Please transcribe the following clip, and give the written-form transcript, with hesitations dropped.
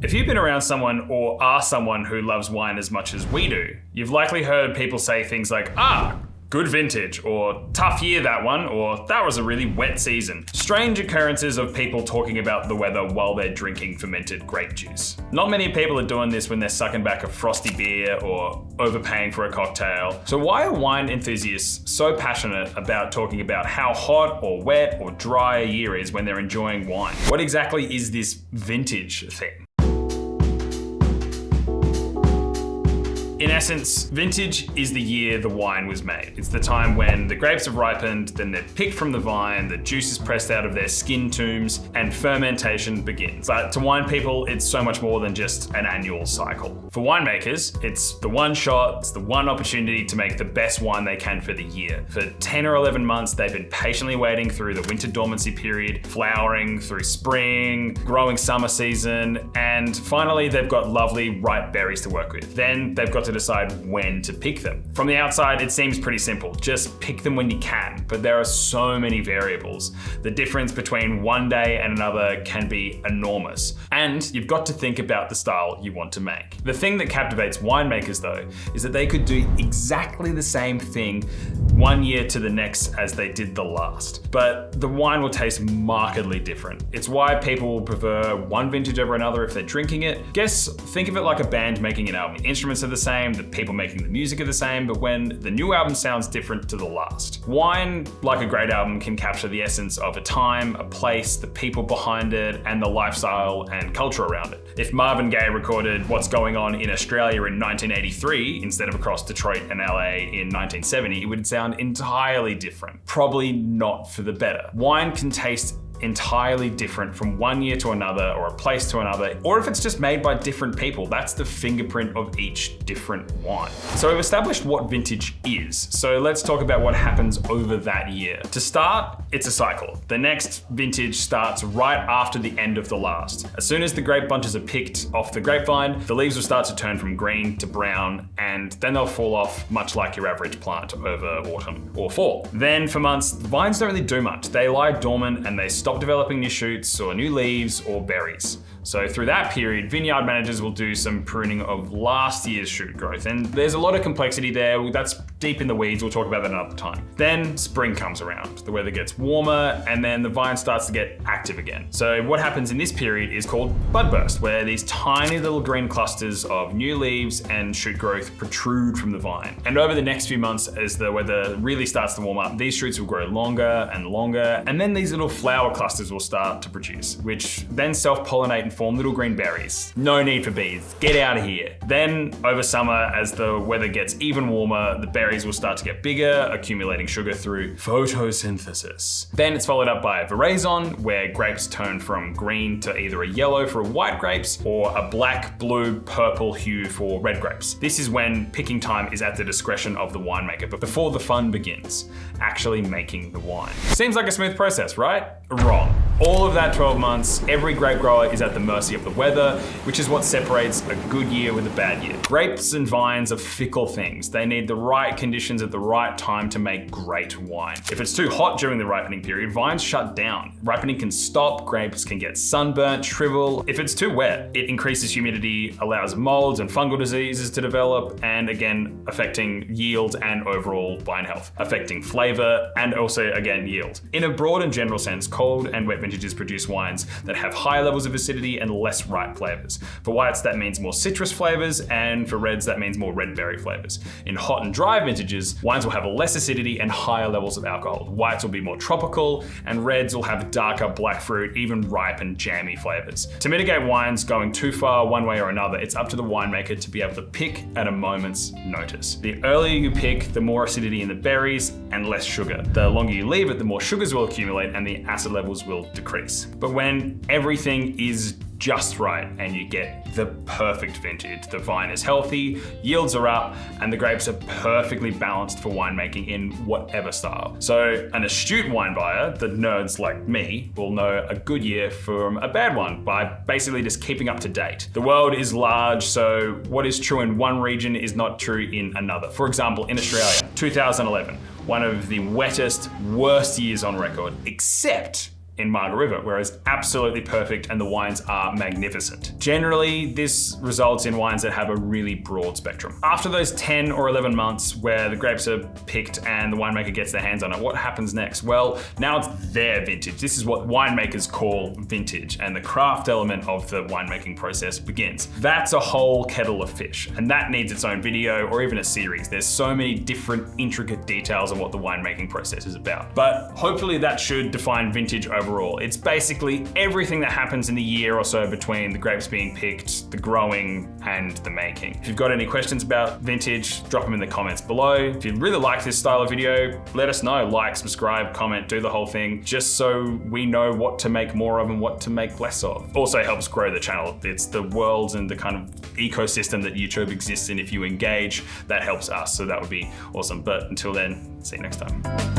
If you've been around someone or are someone who loves wine as much as we do, you've likely heard people say things like, good vintage, or tough year that one, or that was a really wet season. Strange occurrences of people talking about the weather while they're drinking fermented grape juice. Not many people are doing this when they're sucking back a frosty beer or overpaying for a cocktail. So why are wine enthusiasts so passionate about talking about how hot or wet or dry a year is when they're enjoying wine? What exactly is this vintage thing? In essence, vintage is the year the wine was made. It's the time when the grapes have ripened, then they're picked from the vine, the juice is pressed out of their skin tombs, and fermentation begins. But to wine people, it's so much more than just an annual cycle. For winemakers, it's the one shot, it's the one opportunity to make the best wine they can for the year. For 10 or 11 months, they've been patiently waiting through the winter dormancy period, flowering through spring, growing summer season, and finally they've got lovely ripe berries to work with. Then they've got to decide when to pick them. From the outside, it seems pretty simple. Just pick them when you can, but there are so many variables. The difference between one day and another can be enormous. And you've got to think about the style you want to make. The thing that captivates winemakers though, is that they could do exactly the same thing one year to the next as they did the last. But the wine will taste markedly different. It's why people will prefer one vintage over another if they're drinking it. Think of it like a band making an album. The instruments are the same, the people making the music are the same, but when the new album sounds different to the last. Wine, like a great album, can capture the essence of a time, a place, the people behind it, and the lifestyle and culture around it. If Marvin Gaye recorded What's Going On in Australia in 1983 instead of across Detroit and LA in 1970, it would sound entirely different. Probably not for the better. Wine can taste entirely different from one year to another, or a place to another, or if it's just made by different people. That's the fingerprint of each different wine. So we've established what vintage is, so let's talk about what happens over that year. To start, it's a cycle. The next vintage starts right after the end of the last. As soon as the grape bunches are picked off the grapevine, the leaves will start to turn from green to brown, and then they'll fall off much like your average plant over autumn or fall. Then for months, the vines don't really do much. They lie dormant and they stop developing new shoots or new leaves or berries. So through that period, vineyard managers will do some pruning of last year's shoot growth. And there's a lot of complexity there. That's deep in the weeds. We'll talk about that another time. Then spring comes around. The weather gets warmer and then the vine starts to get active again. So what happens in this period is called budburst, where these tiny little green clusters of new leaves and shoot growth protrude from the vine. And over the next few months, as the weather really starts to warm up, these shoots will grow longer and longer. And then these little flower clusters will start to produce, which then self-pollinate and form little green berries. No need for bees, get out of here. Then over summer, as the weather gets even warmer, the berries will start to get bigger, accumulating sugar through photosynthesis. Then it's followed up by veraison, where grapes turn from green to either a yellow for white grapes or a black, blue, purple hue for red grapes. This is when picking time is at the discretion of the winemaker, but before the fun begins, actually making the wine. Seems like a smooth process, right? Wrong. All of that 12 months, every grape grower is at the mercy of the weather, which is what separates a good year with a bad year. Grapes and vines are fickle things. They need the right conditions at the right time to make great wine. If it's too hot during the ripening period, vines shut down. Ripening can stop, grapes can get sunburnt, shrivel. If it's too wet, it increases humidity, allows molds and fungal diseases to develop, and again, affecting yield and overall vine health, affecting flavor and also, again, yield. In a broad and general sense, cold and wet vintages produce wines that have higher levels of acidity and less ripe flavors. For whites, that means more citrus flavors, and for reds, that means more red berry flavors. In hot and dry vintages, wines will have less acidity and higher levels of alcohol. Whites will be more tropical, and reds will have darker black fruit, even ripe and jammy flavors. To mitigate wines going too far one way or another, it's up to the winemaker to be able to pick at a moment's notice. The earlier you pick, the more acidity in the berries and less sugar. The longer you leave it, the more sugars will accumulate and the acid levels will decrease. But when everything is just right and you get the perfect vintage, the vine is healthy, yields are up, and the grapes are perfectly balanced for winemaking in whatever style. So an astute wine buyer, the nerds like me, will know a good year from a bad one by basically just keeping up to date. The world is large, so what is true in one region is not true in another. For example, in Australia, 2011, one of the wettest, worst years on record, except in Margaret River, where it's absolutely perfect and the wines are magnificent. Generally, this results in wines that have a really broad spectrum. After those 10 or 11 months where the grapes are picked and the winemaker gets their hands on it, what happens next? Well, now it's their vintage. This is what winemakers call vintage, and the craft element of the winemaking process begins. That's a whole kettle of fish, and that needs its own video or even a series. There's so many different intricate details on what the winemaking process is about. But hopefully that should define vintage overall. It's basically everything that happens in the year or so between the grapes being picked, the growing, and the making. If you've got any questions about vintage, drop them in the comments below. If you really like this style of video, let us know. Like, subscribe, comment, do the whole thing, just so we know what to make more of and what to make less of. Also helps grow the channel. It's the world and the kind of ecosystem that YouTube exists in. If you engage, that helps us. So that would be awesome. But until then, see you next time.